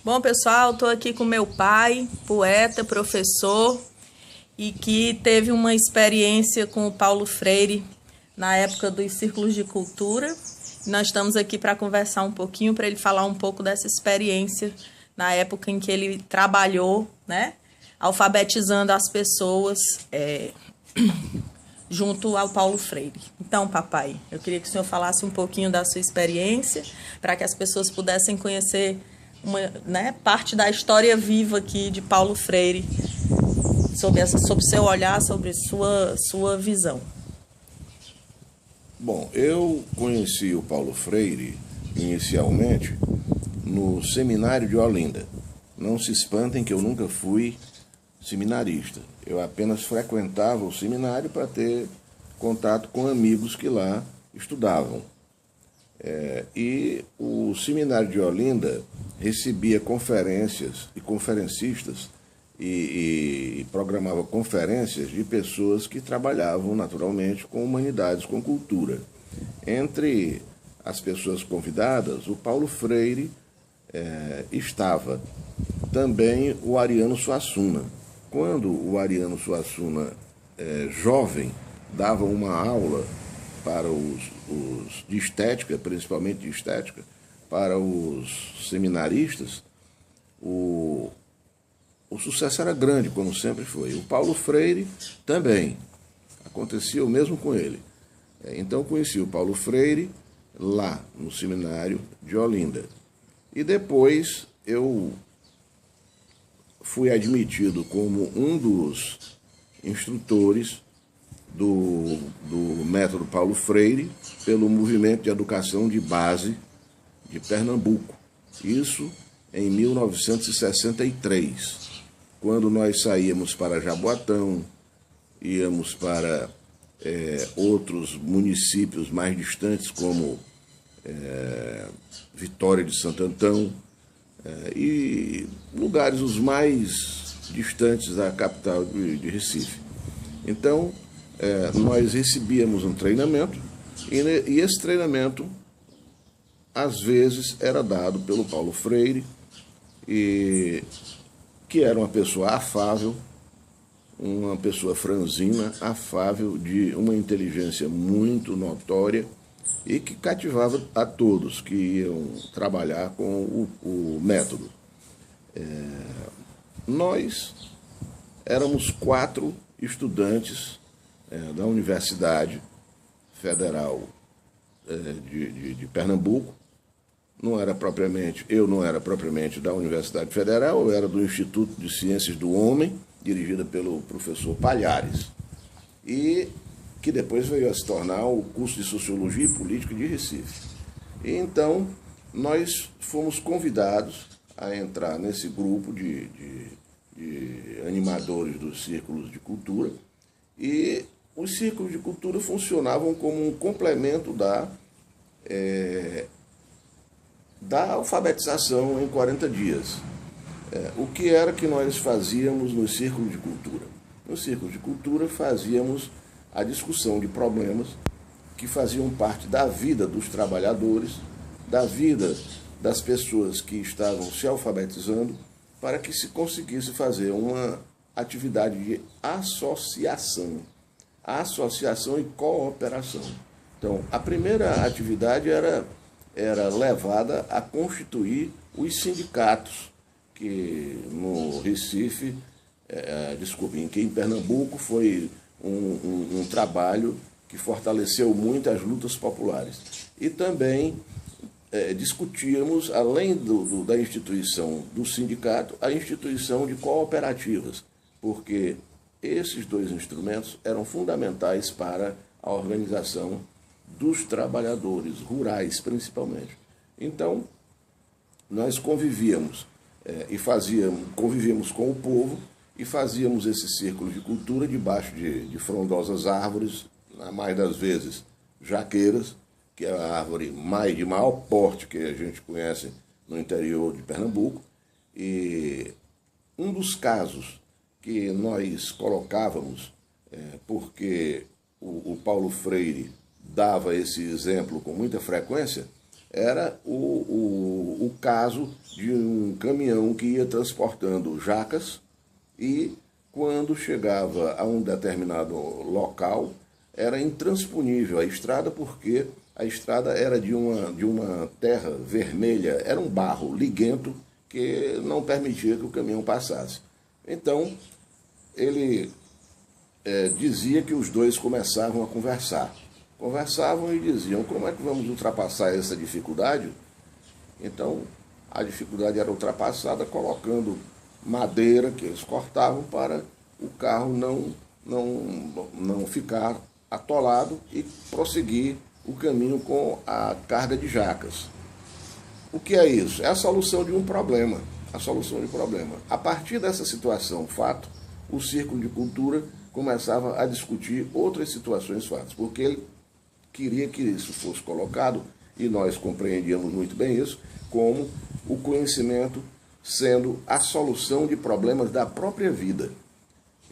Bom, pessoal, estou aqui com meu pai, poeta, professor, e que teve uma experiência com o Paulo Freire na época dos círculos de cultura. Nós estamos aqui para conversar um pouquinho, para ele falar um pouco dessa experiência na época em que ele trabalhou, né, alfabetizando as pessoas junto ao Paulo Freire. Então, papai, eu queria que o senhor falasse um pouquinho da sua experiência, para que as pessoas pudessem conhecer parte da história viva aqui de Paulo Freire, sobre seu olhar, sobre sua visão. Bom, eu conheci o Paulo Freire inicialmente no seminário de Olinda. Não se espantem que eu nunca fui seminarista. Eu apenas frequentava o seminário para ter contato com amigos que lá estudavam. E o seminário de Olinda recebia conferências e conferencistas e programava conferências de pessoas que trabalhavam naturalmente com humanidades, com cultura. Entre as pessoas convidadas, o Paulo Freire estava. Também o Ariano Suassuna. Quando o Ariano Suassuna, jovem, dava uma aula para os de estética, principalmente de estética, para os seminaristas, o sucesso era grande, como sempre foi. O Paulo Freire também. Acontecia o mesmo com ele. Então, conheci o Paulo Freire lá no seminário de Olinda. E depois eu fui admitido como um dos instrutores do método Paulo Freire pelo Movimento de Educação de Base de Pernambuco. Isso em 1963, quando nós saímos para Jaboatão, íamos para outros municípios mais distantes, como Vitória de Santo Antão, e lugares os mais distantes da capital de Recife. Então, nós recebíamos um treinamento, e esse treinamento, às vezes, era dado pelo Paulo Freire, que era uma pessoa afável, uma pessoa franzina, afável, de uma inteligência muito notória, e que cativava a todos que iam trabalhar com o método. Nós éramos 4 estudantes da Universidade Federal de Pernambuco. Eu não era propriamente da Universidade Federal, eu era do Instituto de Ciências do Homem, dirigida pelo professor Palhares, e que depois veio a se tornar o curso de Sociologia e Política de Recife. E então, nós fomos convidados a entrar nesse grupo de animadores dos círculos de cultura, e os círculos de cultura funcionavam como um complemento da alfabetização em 40 dias. O que era que nós fazíamos nos círculos de cultura? Nos círculos de cultura fazíamos a discussão de problemas que faziam parte da vida dos trabalhadores, da vida das pessoas que estavam se alfabetizando, para que se conseguisse fazer uma atividade de associação e cooperação. Então, a primeira atividade era levada a constituir os sindicatos, que no Recife, em Pernambuco, foi um trabalho que fortaleceu muito as lutas populares. E também discutíamos, além da instituição do sindicato, a instituição de cooperativas, porque esses 2 instrumentos eram fundamentais para a organização dos trabalhadores rurais, principalmente. Então, nós convivíamos com o povo e fazíamos esse círculo de cultura debaixo de frondosas árvores, na mais das vezes jaqueiras, que é a árvore de maior porte que a gente conhece no interior de Pernambuco. E um dos casos que nós colocávamos, porque o Paulo Freire dava esse exemplo com muita frequência, era o caso de um caminhão que ia transportando jacas e, quando chegava a um determinado local, era intransponível a estrada, porque a estrada era de uma terra vermelha, era um barro liguento que não permitia que o caminhão passasse. Então, ele dizia que os dois começavam a conversar. Conversavam e diziam: como é que vamos ultrapassar essa dificuldade? Então, a dificuldade era ultrapassada colocando madeira que eles cortavam para o carro não ficar atolado e prosseguir o caminho com a carga de jacas. O que é isso? É a solução de um problema. A solução de um problema. A partir dessa situação, fato, o Círculo de Cultura começava a discutir outras situações, fatos, porque ele queria que isso fosse colocado, e nós compreendíamos muito bem isso, como o conhecimento sendo a solução de problemas da própria vida.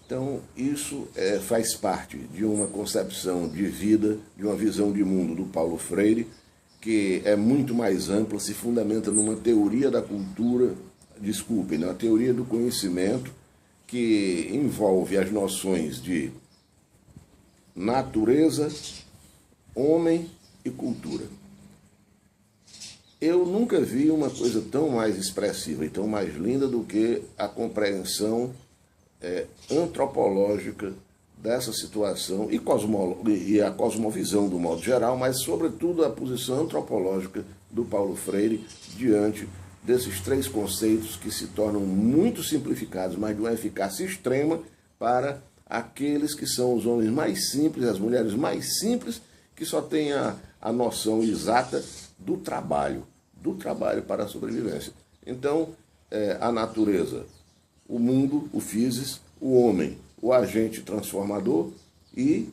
Então, isso faz parte de uma concepção de vida, de uma visão de mundo do Paulo Freire, que é muito mais ampla, se fundamenta numa teoria da cultura, na teoria do conhecimento, que envolve as noções de natureza, homem e cultura. Eu nunca vi uma coisa tão mais expressiva e tão mais linda do que a compreensão antropológica dessa situação e a cosmovisão do modo geral, mas sobretudo a posição antropológica do Paulo Freire diante desses três conceitos que se tornam muito simplificados, mas de uma eficácia extrema para aqueles que são os homens mais simples, as mulheres mais simples, que só têm a noção exata do trabalho para a sobrevivência. Então, a natureza, o mundo, o physis, o homem, o agente transformador, e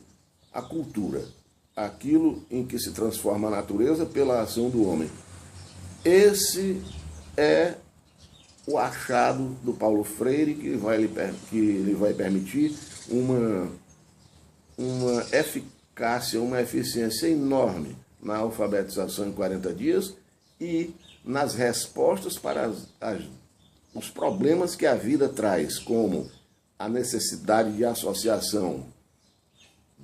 a cultura, aquilo em que se transforma a natureza pela ação do homem. Esse é o achado do Paulo Freire, que lhe vai permitir uma eficácia, uma eficiência enorme na alfabetização em 40 dias e nas respostas para os problemas que a vida traz, como a necessidade de associação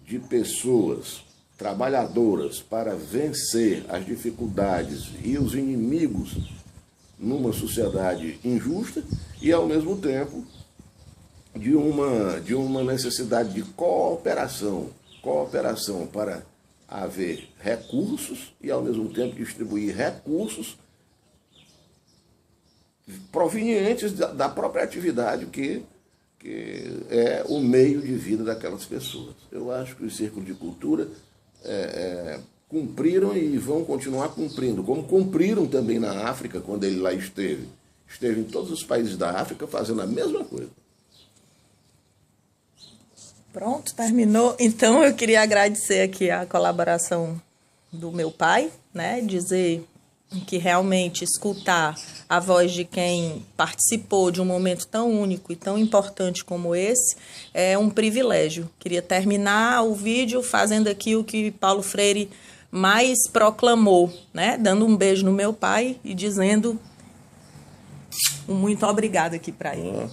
de pessoas trabalhadoras para vencer as dificuldades e os inimigos numa sociedade injusta, e, ao mesmo tempo, de uma necessidade de cooperação para haver recursos e, ao mesmo tempo, distribuir recursos provenientes da própria atividade que é o meio de vida daquelas pessoas. Eu acho que os círculos de cultura cumpriram e vão continuar cumprindo, como cumpriram também na África, quando ele lá esteve. Esteve em todos os países da África fazendo a mesma coisa. Pronto, terminou. Então, eu queria agradecer aqui a colaboração do meu pai, né? Dizer que realmente escutar a voz de quem participou de um momento tão único e tão importante como esse é um privilégio. Queria terminar o vídeo fazendo aqui o que Paulo Freire mais proclamou, né? Dando um beijo no meu pai e dizendo um muito obrigado aqui para ele.